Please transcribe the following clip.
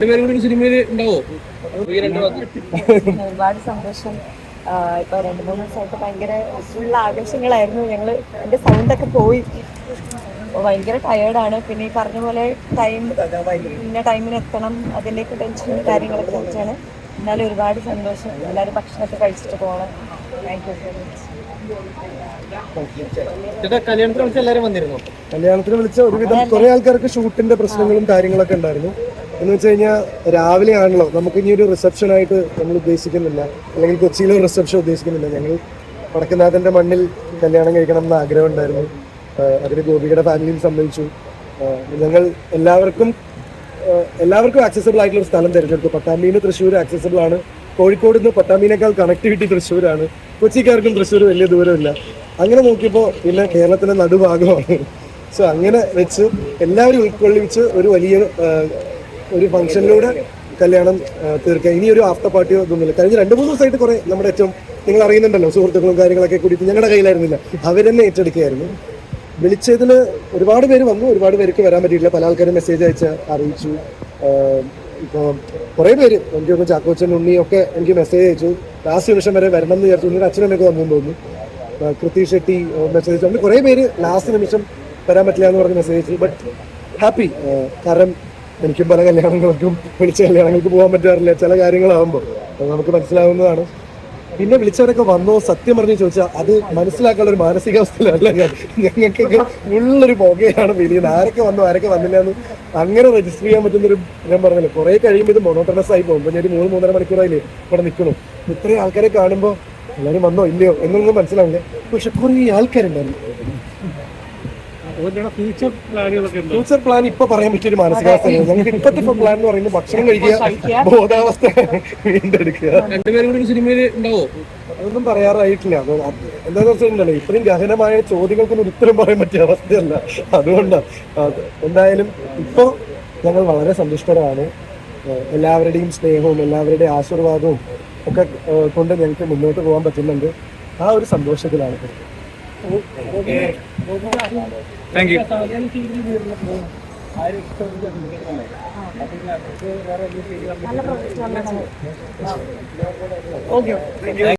സിനിമയിൽ ഉണ്ടാവോ? ഒരുപാട് സന്തോഷം. ഇപ്പൊ 2-3 ദിവസമായിട്ട് ഭയങ്കര ഫുൾ ആഘോഷങ്ങളായിരുന്നു. എന്റെ സൗണ്ടൊക്കെ പോയി. ഭയങ്കര ടയേർഡാണ്. പിന്നെ ഈ പറഞ്ഞ പോലെ ഇന്ന ടൈമിന് എത്തണം, അതിൻ്റെയൊക്കെ ടെൻഷനും കാര്യങ്ങളൊക്കെ വെച്ചാണ്. എന്നാലും ഒരുപാട് സന്തോഷം. എല്ലാവരും ഭക്ഷണമൊക്കെ കഴിച്ചിട്ട് പോകണം. Thank you so much. കല്യാണത്തിന് വിളിച്ച ഒരുവിധം കുറെ ആൾക്കാർക്ക് ഷൂട്ടിന്റെ പ്രശ്നങ്ങളും കാര്യങ്ങളൊക്കെ ഉണ്ടായിരുന്നു. എന്ന് വെച്ച് കഴിഞ്ഞാൽ രാവിലെ ആണല്ലോ, നമുക്ക് ഇനി ഒരു റിസപ്ഷൻ ആയിട്ട് നമ്മൾ ഉദ്ദേശിക്കുന്നില്ല, അല്ലെങ്കിൽ കൊച്ചിയിലെ റിസപ്ഷൻ ഉദ്ദേശിക്കുന്നില്ല. ഞങ്ങൾ വടക്കുന്നാഥന്റെ മണ്ണിൽ കല്യാണം കഴിക്കണം എന്ന ആഗ്രഹം ഉണ്ടായിരുന്നു. അതിന് ഗോപികയുടെ ഫാമിലിയിൽ സംബന്ധിച്ചു. ഞങ്ങൾ എല്ലാവർക്കും ആക്സസിബിൾ ആയിട്ടുള്ള ഒരു സ്ഥലം തിരഞ്ഞെടുത്തു. പട്ടാമ്പിന്ന് തൃശ്ശൂർ ആക്സസിബിൾ ആണ്. കോഴിക്കോട് നിന്ന് പട്ടാമ്പിനേക്കാൾ കണക്ടിവിറ്റി തൃശ്ശൂരാണ്. കൊച്ചിക്കാർക്കും തൃശ്ശൂർ വലിയ ദൂരമില്ല. അങ്ങനെ നോക്കിയപ്പോൾ പിന്നെ കേരളത്തിലെ നടുഭാഗമാണ്. സോ അങ്ങനെ വെച്ച് എല്ലാവരും ഉൾക്കൊള്ളിച്ച് ഒരു ഫംഗ്ഷനിലൂടെ കല്യാണം തീർക്കുക. ഇനി ഒരു ആഫ്റ്റർ പാർട്ടിയോ ഇതൊന്നുമില്ല. കഴിഞ്ഞ 2-3 ദിവസമായിട്ട് കുറെ നമ്മുടെ ഏറ്റവും നിങ്ങൾ അറിയുന്നുണ്ടല്ലോ, സുഹൃത്തുക്കളും കാര്യങ്ങളൊക്കെ കൂടിയിട്ട് ഞങ്ങളുടെ കയ്യിലായിരുന്നില്ല, അവരെന്നെ ഏറ്റെടുക്കുകയായിരുന്നു. വിളിച്ചതിൽ ഒരുപാട് പേര് വന്നു, ഒരുപാട് പേർക്ക് വരാൻ പറ്റിയിട്ടില്ല. പല ആൾക്കാരും മെസ്സേജ് അറിയിച്ചു. ഇപ്പോൾ കുറേ പേര് എനിക്ക് തോന്നുന്നു ചാക്കോച്ചൻ ഉണ്ണിയൊക്കെ എനിക്ക് മെസ്സേജ് അയച്ചു. ലാസ്റ്റ് നിമിഷം വരെ വരണം എന്ന് വിചാരിച്ചു. ഉണ്ണിയുടെ അച്ഛനമ്മയൊക്കെ വന്നു തോന്നുന്നു. കൃതി ഷെട്ടി മെസ്സേജ് അയച്ചു. അങ്ങനെ കുറേ പേര് ലാസ്റ്റ് നിമിഷം വരാൻ പറ്റില്ല എന്ന് പറഞ്ഞ് മെസ്സേജ് അയച്ചു. But happy. കാരണം എനിക്കും പല കല്യാണങ്ങൾക്കും വിളിച്ച കല്യാണങ്ങൾക്ക് പോകാൻ പറ്റാറില്ല ചില കാര്യങ്ങളാകുമ്പോൾ. അത് നമുക്ക് മനസ്സിലാവുന്നതാണ്. പിന്നെ വിളിച്ചവരൊക്കെ വന്നോ സത്യം പറഞ്ഞ് ചോദിച്ചാൽ അത് മനസ്സിലാക്കാനുള്ള ഒരു മാനസികാവസ്ഥയിലല്ല ഞങ്ങൾക്കൊക്കെ ഉള്ളൊരു പുകയാണ് ഫീൽ ചെയ്യുന്നത്. ആരൊക്കെ വന്നു ആരൊക്കെ വന്നില്ല എന്ന് അങ്ങനെ രജിസ്റ്റർ ചെയ്യാൻ പറ്റുന്നൊരു, ഞാൻ പറഞ്ഞല്ലോ, കുറെ കഴിയുമ്പോൾ ഇത് മോണോട്ടണസ് ആയി പോകും. ഞാൻ ഒരു 3-3.5 മണിക്കൂറായില്ലേ ഇവിടെ നിൽക്കണം. ഇത്രയും ആൾക്കാരെ കാണുമ്പോൾ എല്ലാവരും വന്നോ ഇല്ലയോ എന്നൊന്നും മനസ്സിലാവില്ല. പക്ഷെ കുറേ ആൾക്കാരുണ്ടായിരുന്നു. ഫ്യൂച്ചർ പ്ലാൻ ഇപ്പൊ പറയാൻ പറ്റിയൊരു മാനസികാവസ്ഥയാണ് ഞങ്ങൾക്ക്. ഇപ്പോഴത്തെ പ്ലാൻ എന്ന് പറയുന്നത് ഭക്ഷണം കഴിക്കുക, ബോധാവസ്ഥ വീണ്ടെടുക്കുക. സിനിമയിൽ ഉണ്ടാവോ? അതൊന്നും പറയാറായിട്ടില്ല. എന്താണെന്ന് വെച്ചിട്ടുണ്ടല്ലോ, ഇത്രയും ഗഹനമായ ചോദ്യങ്ങൾക്കൊന്നും ഉത്തരം പറയാൻ പറ്റിയ അവസ്ഥയല്ല. അതുകൊണ്ടാണ്. എന്തായാലും ഇപ്പൊ ഞങ്ങൾ വളരെ സന്തുഷ്ടരാണ്. എല്ലാവരുടെയും സ്നേഹവും എല്ലാവരുടെയും ആശീർവാദവും ഒക്കെ കൊണ്ട് ഞങ്ങൾക്ക് മുന്നോട്ട് പോകാൻ പറ്റുന്നുണ്ട്. ആ ഒരു സന്തോഷത്തിലാണ്. Thank you. നല്ല പ്രൊഫഷണൽ. ഓക്കെ.